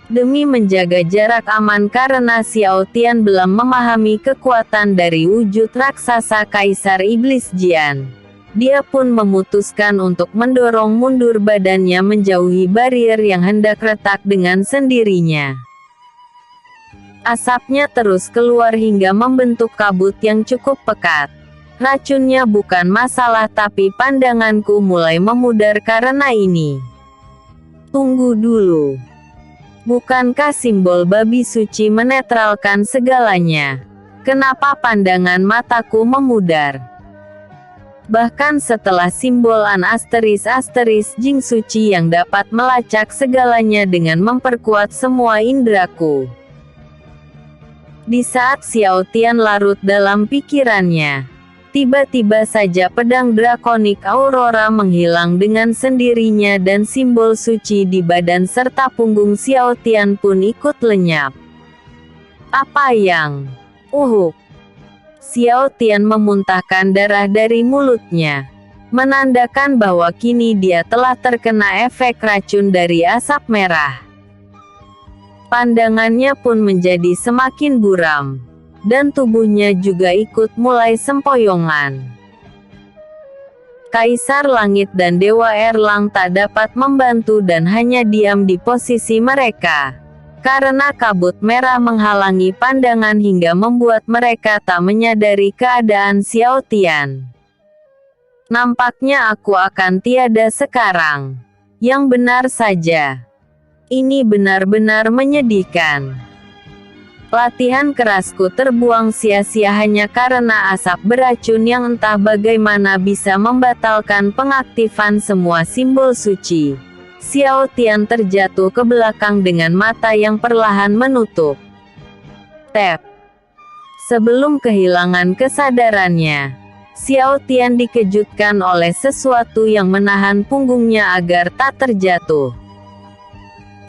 Demi menjaga jarak aman karena Xiao Tian belum memahami kekuatan dari wujud raksasa Kaisar Iblis Jian, dia pun memutuskan untuk mendorong mundur badannya menjauhi barrier yang hendak retak dengan sendirinya. Asapnya terus keluar hingga membentuk kabut yang cukup pekat. Racunnya bukan masalah tapi pandanganku mulai memudar karena ini. Tunggu dulu. Bukankah simbol babi suci menetralkan segalanya? Kenapa pandangan mataku memudar? Bahkan setelah simbol an ** Jing suci yang dapat melacak segalanya dengan memperkuat semua indraku. Di saat Xiao Tian larut dalam pikirannya, tiba-tiba saja pedang drakonik Aurora menghilang dengan sendirinya dan simbol suci di badan serta punggung Xiao Tian pun ikut lenyap. Apa yang? Xiao Tian memuntahkan darah dari mulutnya, menandakan bahwa kini dia telah terkena efek racun dari asap merah. Pandangannya pun menjadi semakin buram, dan tubuhnya juga ikut mulai sempoyongan. Kaisar Langit dan Dewa Erlang tak dapat membantu dan hanya diam di posisi mereka, karena kabut merah menghalangi pandangan hingga membuat mereka tak menyadari keadaan Xiao Tian. Nampaknya aku akan tiada sekarang. Yang benar saja. Ini benar-benar menyedihkan. Latihan kerasku terbuang sia-sia hanya karena asap beracun yang entah bagaimana bisa membatalkan pengaktifan semua simbol suci. Xiao Tian terjatuh ke belakang dengan mata yang perlahan menutup. Tep. Sebelum kehilangan kesadarannya, Xiao Tian dikejutkan oleh sesuatu yang menahan punggungnya agar tak terjatuh.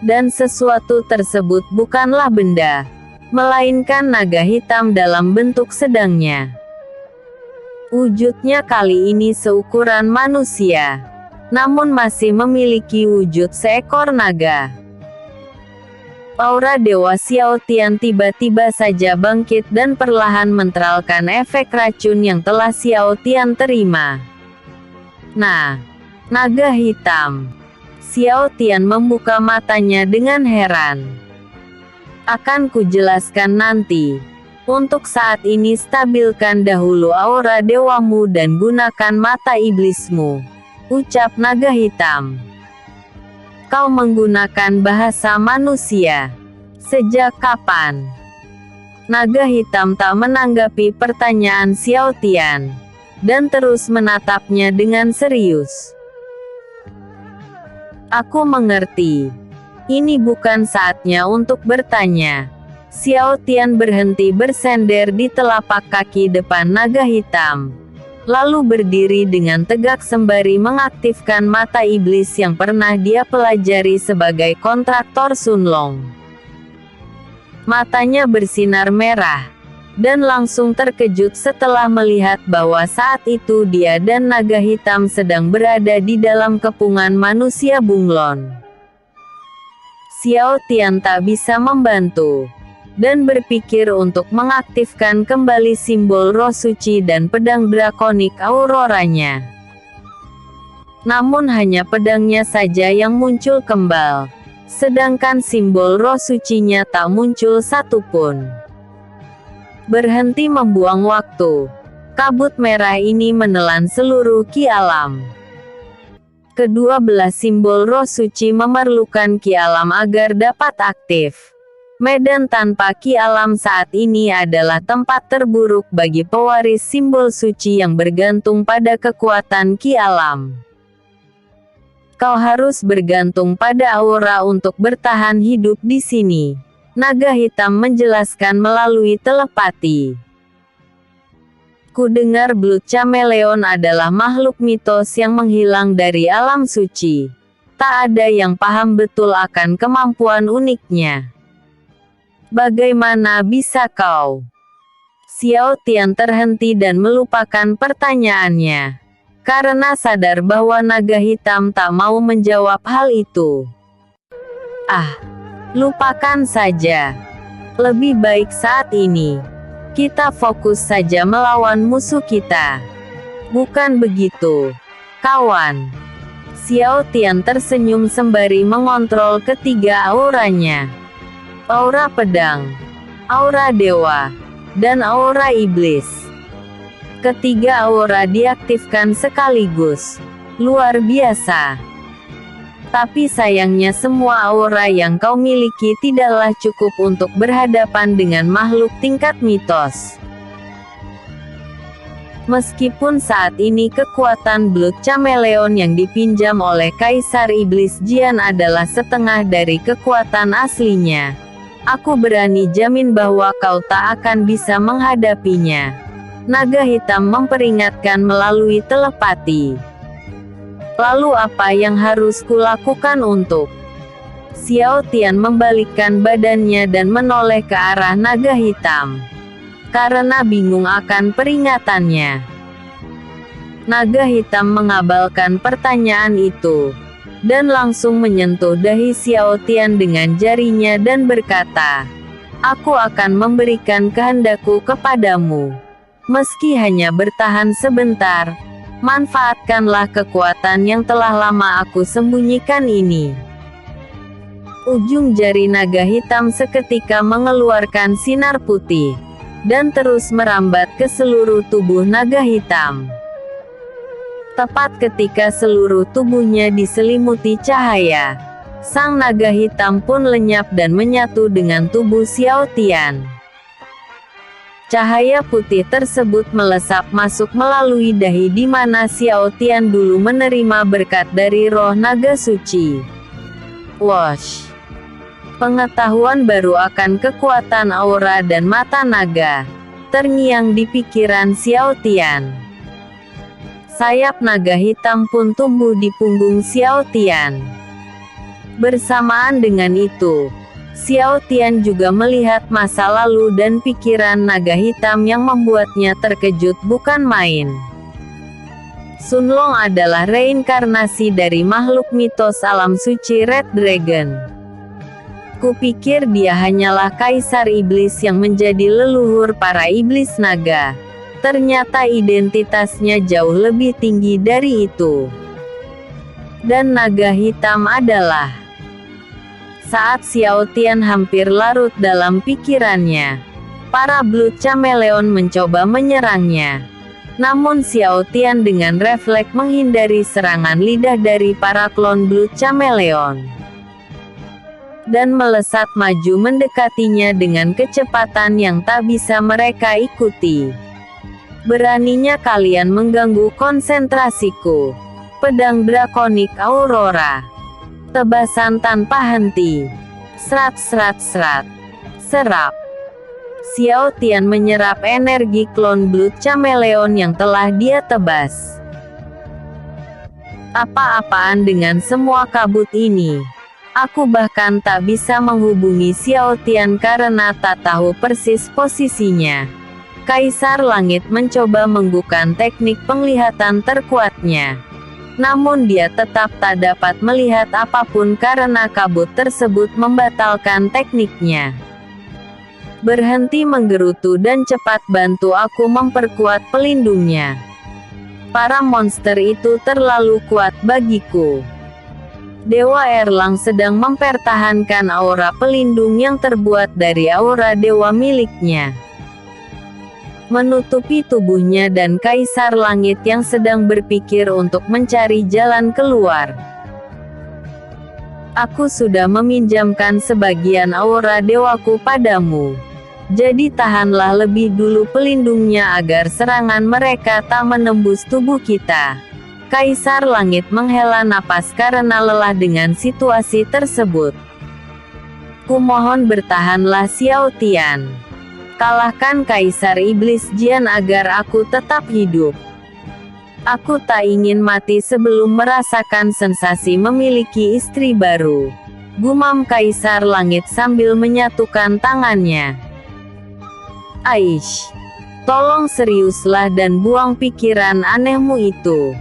Dan sesuatu tersebut bukanlah benda, melainkan naga hitam dalam bentuk sedangnya. Wujudnya kali ini seukuran manusia, namun masih memiliki wujud seekor naga. Aura Dewa Xiao Tian tiba-tiba saja bangkit dan perlahan menetralkan efek racun yang telah Xiao Tian terima. Nah, naga hitam. Xiao Tian membuka matanya dengan heran. Akan kujelaskan nanti. Untuk saat ini stabilkan dahulu aura dewamu dan gunakan mata iblismu, ucap naga hitam. Kau menggunakan bahasa manusia. Sejak kapan? Naga hitam tak menanggapi pertanyaan Xiao Tian, dan terus menatapnya dengan serius. Aku mengerti. Ini bukan saatnya untuk bertanya. Xiao Tian berhenti bersender di telapak kaki depan naga hitam, lalu berdiri dengan tegak sembari mengaktifkan mata iblis yang pernah dia pelajari sebagai kontraktor Sunlong. Matanya bersinar merah, dan langsung terkejut setelah melihat bahwa saat itu dia dan naga hitam sedang berada di dalam kepungan manusia bunglon. Xiao Tian tak bisa membantu, dan berpikir untuk mengaktifkan kembali simbol roh suci dan pedang drakonik auroranya. Namun hanya pedangnya saja yang muncul kembal, sedangkan simbol roh sucinya tak muncul satupun. Berhenti membuang waktu. Kabut merah ini menelan seluruh ki alam. Kedua belah simbol roh suci memerlukan ki alam agar dapat aktif. Medan tanpa ki alam saat ini adalah tempat terburuk bagi pewaris simbol suci yang bergantung pada kekuatan ki alam. Kau harus bergantung pada aura untuk bertahan hidup di sini, naga hitam menjelaskan melalui telepati. Ku dengar Blood Chameleon adalah makhluk mitos yang menghilang dari alam suci. Tak ada yang paham betul akan kemampuan uniknya. Bagaimana bisa kau? Xiao Tian terhenti dan melupakan pertanyaannya, karena sadar bahwa naga hitam tak mau menjawab hal itu. Lupakan saja. Lebih baik saat ini kita fokus saja melawan musuh kita. Bukan begitu, kawan? Xiao Tian tersenyum sembari mengontrol ketiga auranya. Aura pedang, aura dewa, dan aura iblis. Ketiga aura diaktifkan sekaligus. Luar biasa. Tapi sayangnya semua aura yang kau miliki tidaklah cukup untuk berhadapan dengan makhluk tingkat mitos. Meskipun saat ini kekuatan Blood Chameleon yang dipinjam oleh Kaisar Iblis Jian adalah setengah dari kekuatan aslinya, aku berani jamin bahwa kau tak akan bisa menghadapinya. Naga hitam memperingatkan melalui telepati. Lalu apa yang harus kulakukan untuk? Xiao Tian membalikkan badannya dan menoleh ke arah naga hitam, karena bingung akan peringatannya. Naga hitam mengabalkan pertanyaan itu, dan langsung menyentuh dahi Xiao Tian dengan jarinya dan berkata, "Aku akan memberikan kehendakku kepadamu. Meski hanya bertahan sebentar, manfaatkanlah kekuatan yang telah lama aku sembunyikan ini." Ujung jari naga hitam seketika mengeluarkan sinar putih, dan terus merambat ke seluruh tubuh naga hitam. Tepat ketika seluruh tubuhnya diselimuti cahaya, sang naga hitam pun lenyap dan menyatu dengan tubuh Xiao Tian. Cahaya putih tersebut melesap masuk melalui dahi di mana Xiao Tian dulu menerima berkat dari roh naga suci. Wosh! Pengetahuan baru akan kekuatan aura dan mata naga terngiang di pikiran Xiao Tian. Sayap naga hitam pun tumbuh di punggung Xiao Tian. Bersamaan dengan itu, Xiao Tian juga melihat masa lalu dan pikiran naga hitam yang membuatnya terkejut bukan main. Sunlong adalah reinkarnasi dari makhluk mitos alam suci Red Dragon. Kupikir dia hanyalah kaisar iblis yang menjadi leluhur para iblis naga. Ternyata identitasnya jauh lebih tinggi dari itu. Dan naga hitam adalah... Saat Xiao Tian hampir larut dalam pikirannya, para Blood Chameleon mencoba menyerangnya. Namun Xiao Tian dengan refleks menghindari serangan lidah dari para klon Blood Chameleon dan melesat maju mendekatinya dengan kecepatan yang tak bisa mereka ikuti. Beraninya kalian mengganggu konsentrasiku. Pedang Drakonik Aurora. Tebasan tanpa henti. Serat. Serap. Xiao Tian menyerap energi klon Blood Chameleon yang telah dia tebas. Apa-apaan dengan semua kabut ini? Aku bahkan tak bisa menghubungi Xiao Tian karena tak tahu persis posisinya. Kaisar Langit mencoba menggunakan teknik penglihatan terkuatnya. Namun dia tetap tak dapat melihat apapun karena kabut tersebut membatalkan tekniknya. Berhenti menggerutu dan cepat bantu aku memperkuat pelindungnya. Para monster itu terlalu kuat bagiku. Dewa Erlang sedang mempertahankan aura pelindung yang terbuat dari aura dewa miliknya, menutupi tubuhnya dan Kaisar Langit yang sedang berpikir untuk mencari jalan keluar. Aku sudah meminjamkan sebagian aura dewaku padamu. Jadi tahanlah lebih dulu pelindungnya agar serangan mereka tak menembus tubuh kita. Kaisar Langit menghela napas karena lelah dengan situasi tersebut. Kumohon bertahanlah Xiao Tian. Kalahkan Kaisar Iblis Jian agar aku tetap hidup. Aku tak ingin mati sebelum merasakan sensasi memiliki istri baru. Gumam Kaisar Langit sambil menyatukan tangannya. Aish, tolong seriuslah dan buang pikiran anehmu itu.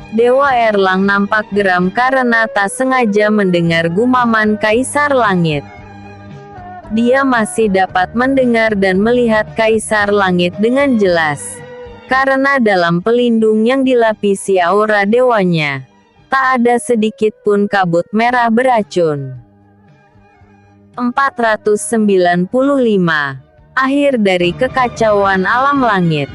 Dewa Erlang nampak geram karena tak sengaja mendengar gumaman Kaisar Langit. Dia masih dapat mendengar dan melihat Kaisar Langit dengan jelas. Karena dalam pelindung yang dilapisi aura dewanya, tak ada sedikit pun kabut merah beracun. 495. Akhir dari kekacauan alam langit.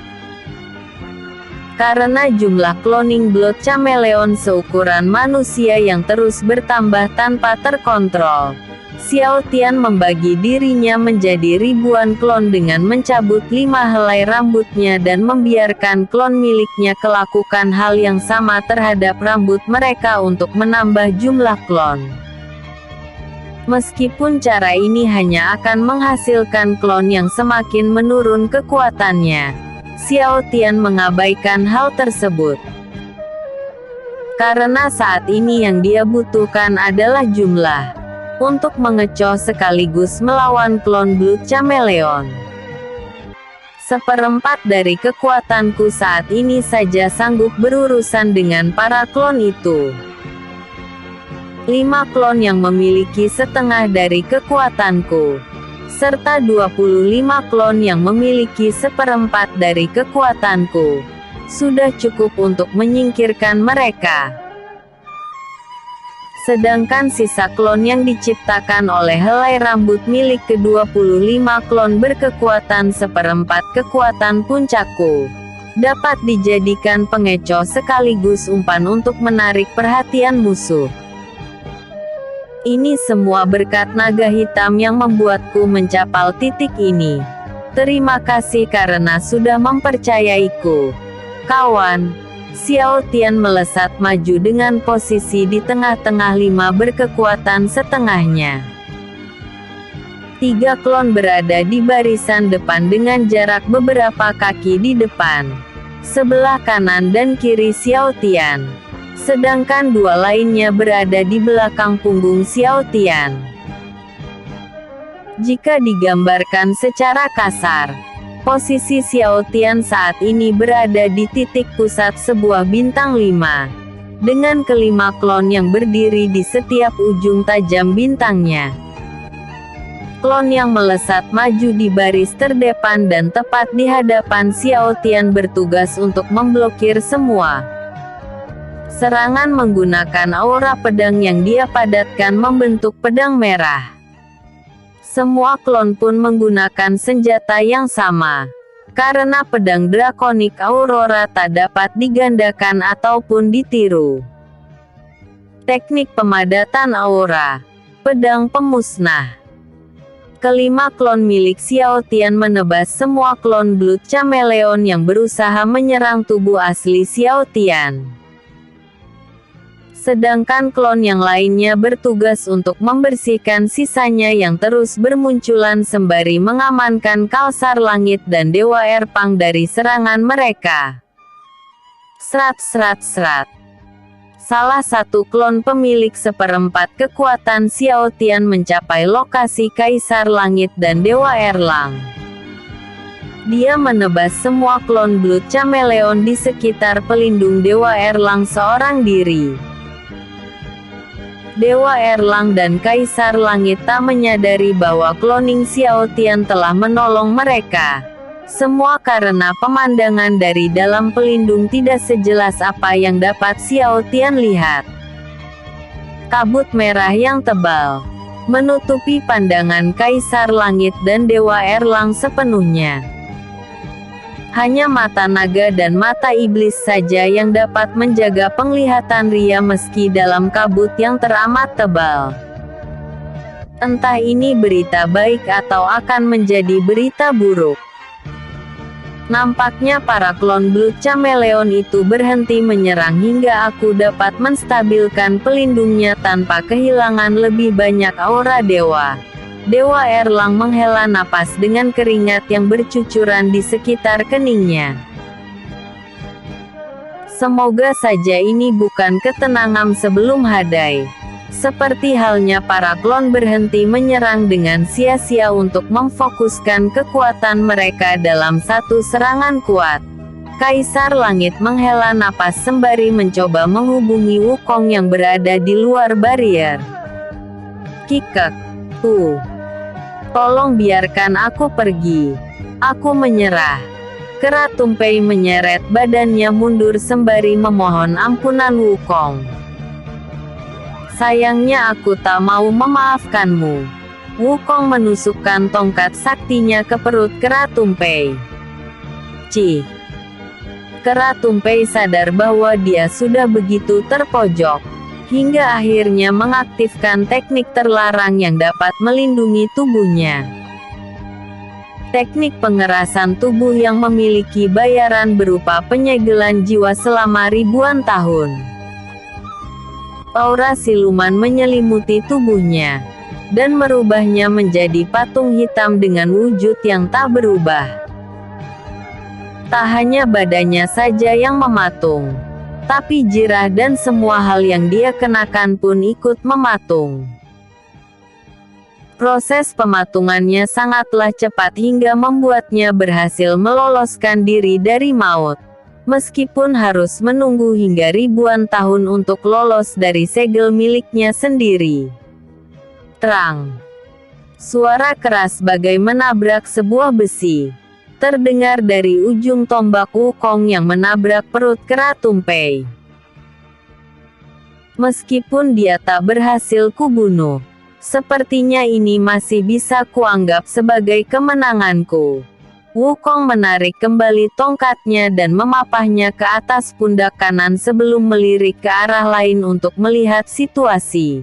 Karena jumlah cloning Blood Chameleon seukuran manusia yang terus bertambah tanpa terkontrol, Xiao Tian membagi dirinya menjadi ribuan klon dengan mencabut 5 helai rambutnya dan membiarkan klon miliknya melakukan hal yang sama terhadap rambut mereka untuk menambah jumlah klon. Meskipun cara ini hanya akan menghasilkan klon yang semakin menurun kekuatannya, Xiao Tian mengabaikan hal tersebut. Karena saat ini yang dia butuhkan adalah jumlah untuk mengecoh sekaligus melawan klon Blood Chameleon. 1/4 dari kekuatanku saat ini saja sanggup berurusan dengan para klon itu. 5 klon yang memiliki setengah dari kekuatanku, serta 25 klon yang memiliki 1/4 dari kekuatanku, sudah cukup untuk menyingkirkan mereka. Sedangkan sisa klon yang diciptakan oleh helai rambut milik ke-25 klon berkekuatan 1/4 kekuatan puncakku, dapat dijadikan pengecoh sekaligus umpan untuk menarik perhatian musuh. Ini semua berkat naga hitam yang membuatku mencapai titik ini. Terima kasih karena sudah mempercayaiku, kawan. Xiao Tian melesat maju dengan posisi di tengah-tengah 5 berkekuatan setengahnya. 3 klon berada di barisan depan dengan jarak beberapa kaki di depan, sebelah kanan dan kiri Xiao Tian. Sedangkan 2 lainnya berada di belakang punggung Xiao Tian. Jika digambarkan secara kasar, posisi Xiao Tian saat ini berada di titik pusat sebuah bintang 5, dengan ke-5 klon yang berdiri di setiap ujung tajam bintangnya. Klon yang melesat maju di baris terdepan dan tepat di hadapan Xiao Tian bertugas untuk memblokir semua serangan menggunakan aura pedang yang dia padatkan membentuk pedang merah. Semua klon pun menggunakan senjata yang sama. karena pedang drakonik Aurora tak dapat digandakan ataupun ditiru. Teknik pemadatan aura, pedang pemusnah. Kelima klon milik Xiao Tian menebas semua klon Blood Chameleon yang berusaha menyerang tubuh asli Xiao Tian. Sedangkan klon yang lainnya bertugas untuk membersihkan sisanya yang terus bermunculan sembari mengamankan Kaisar Langit dan Dewa Erpang dari serangan mereka. Serat. Salah satu klon pemilik seperempat kekuatan Xiao Tian mencapai lokasi Kaisar Langit dan Dewa Erlang. Dia menebas semua klon Blood Chameleon di sekitar pelindung Dewa Erlang seorang diri. Dewa Erlang dan Kaisar Langit tak menyadari bahwa cloning Xiao Tian telah menolong mereka. Semua karena pemandangan dari dalam pelindung tidak sejelas apa yang dapat Xiao Tian lihat. Kabut merah yang tebal menutupi pandangan Kaisar Langit dan Dewa Erlang sepenuhnya. Hanya mata naga dan mata iblis saja yang dapat menjaga penglihatan Ria meski dalam kabut yang teramat tebal. Entah ini berita baik atau akan menjadi berita buruk. Nampaknya para klon Blood Chameleon itu berhenti menyerang hingga aku dapat menstabilkan pelindungnya tanpa kehilangan lebih banyak aura dewa. Dewa Erlang menghela napas dengan keringat yang bercucuran di sekitar keningnya. Semoga saja ini bukan ketenangan sebelum hadai. Seperti halnya para klon berhenti menyerang dengan sia-sia untuk memfokuskan kekuatan mereka dalam satu serangan kuat. Kaisar Langit menghela napas sembari mencoba menghubungi Wukong yang berada di luar barrier. Kikek. Tolong biarkan aku pergi. Aku menyerah. Kera Tumpei menyeret badannya mundur sembari memohon ampunan Wukong. Sayangnya aku tak mau memaafkanmu. Wukong menusukkan tongkat saktinya ke perut Kera Tumpei. Kera Tumpei sadar bahwa dia sudah begitu terpojok, hingga akhirnya mengaktifkan teknik terlarang yang dapat melindungi tubuhnya. Teknik pengerasan tubuh yang memiliki bayaran berupa penyegelan jiwa selama ribuan tahun. Aura siluman menyelimuti tubuhnya, dan merubahnya menjadi patung hitam dengan wujud yang tak berubah. Tak hanya badannya saja yang mematung, tapi jirah dan semua hal yang dia kenakan pun ikut mematung. Proses pematungannya sangatlah cepat hingga membuatnya berhasil meloloskan diri dari maut. Meskipun harus menunggu hingga ribuan tahun untuk lolos dari segel miliknya sendiri. Terang. Suara keras bagai menabrak sebuah besi terdengar dari ujung tombak Wukong yang menabrak perut Kera Tumpei. Meskipun dia tak berhasil kubunuh, sepertinya ini masih bisa kuanggap sebagai kemenanganku. Wukong menarik kembali tongkatnya dan memapahnya ke atas pundak kanan sebelum melirik ke arah lain untuk melihat situasi.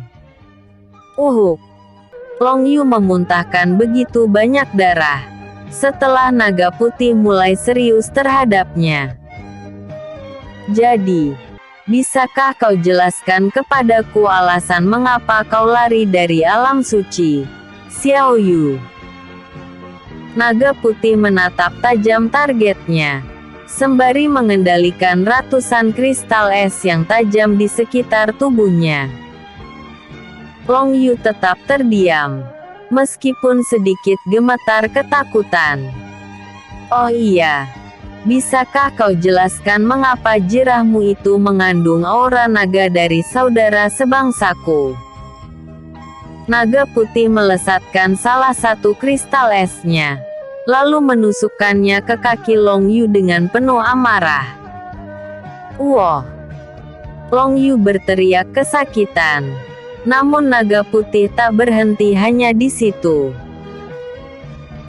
Long Yu memuntahkan begitu banyak darah setelah naga putih mulai serius terhadapnya. Jadi, bisakah kau jelaskan kepadaku alasan mengapa kau lari dari alam suci, Xiao Yu? Naga putih menatap tajam targetnya, sembari mengendalikan ratusan kristal es yang tajam di sekitar tubuhnya. Long Yu tetap terdiam, meskipun sedikit gemetar ketakutan. Oh iya, bisakah kau jelaskan mengapa jirahmu itu mengandung aura naga dari saudara sebangsaku? Naga putih melesatkan salah satu kristal esnya, lalu menusukkannya ke kaki Long Yu dengan penuh amarah. Wow! Long Yu berteriak kesakitan. Namun naga putih tak berhenti hanya di situ.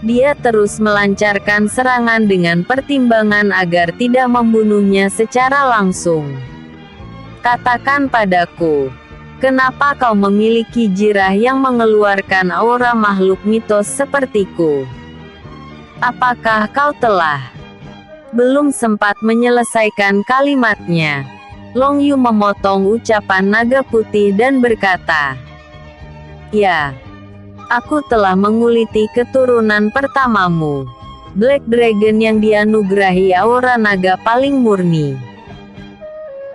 Dia terus melancarkan serangan dengan pertimbangan agar tidak membunuhnya secara langsung. Katakan padaku, kenapa kau memiliki jirah yang mengeluarkan aura makhluk mitos sepertiku? Apakah kau telah... Belum sempat menyelesaikan kalimatnya, Long Yu memotong ucapan naga putih dan berkata, "Ya, aku telah menguliti keturunan pertamamu, Black Dragon yang dianugerahi aura naga paling murni.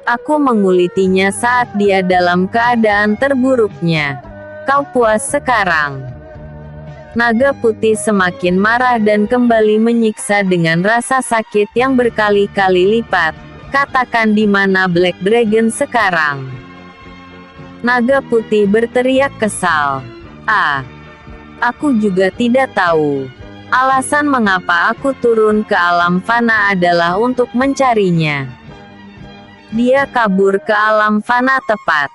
Aku mengulitinya saat dia dalam keadaan terburuknya. Kau puas sekarang?" Naga putih semakin marah dan kembali menyiksa dengan rasa sakit yang berkali-kali lipat. "Katakan di mana Black Dragon sekarang?" Naga putih berteriak kesal. Aku juga tidak tahu. Alasan mengapa aku turun ke alam fana adalah untuk mencarinya. Dia kabur ke alam fana tepat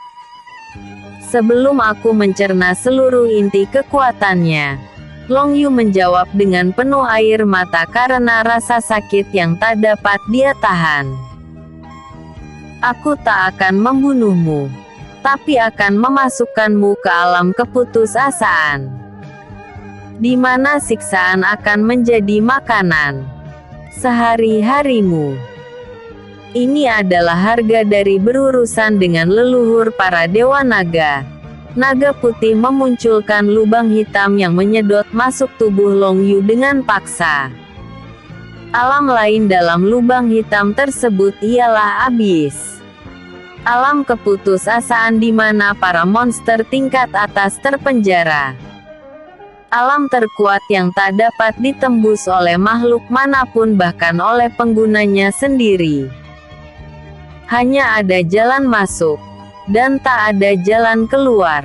sebelum aku mencerna seluruh inti kekuatannya. Long Yu menjawab dengan penuh air mata karena rasa sakit yang tak dapat dia tahan. "Aku tak akan membunuhmu, tapi akan memasukkanmu ke alam keputusasaan, di mana siksaan akan menjadi makanan sehari-harimu. Ini adalah harga dari berurusan dengan leluhur para dewa naga." Naga putih memunculkan lubang hitam yang menyedot masuk tubuh Long Yu dengan paksa. Alam lain dalam lubang hitam tersebut ialah abis. Alam keputusasaan di mana para monster tingkat atas terpenjara. Alam terkuat yang tak dapat ditembus oleh makhluk manapun bahkan oleh penggunanya sendiri. Hanya ada jalan masuk dan tak ada jalan keluar.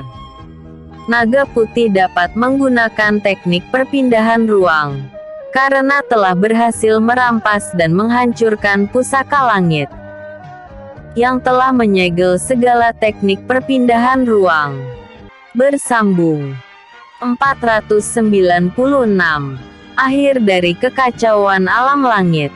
Naga putih dapat menggunakan teknik perpindahan ruang, karena telah berhasil merampas dan menghancurkan pusaka langit, yang telah menyegel segala teknik perpindahan ruang. Bersambung 496. Akhir dari kekacauan alam langit.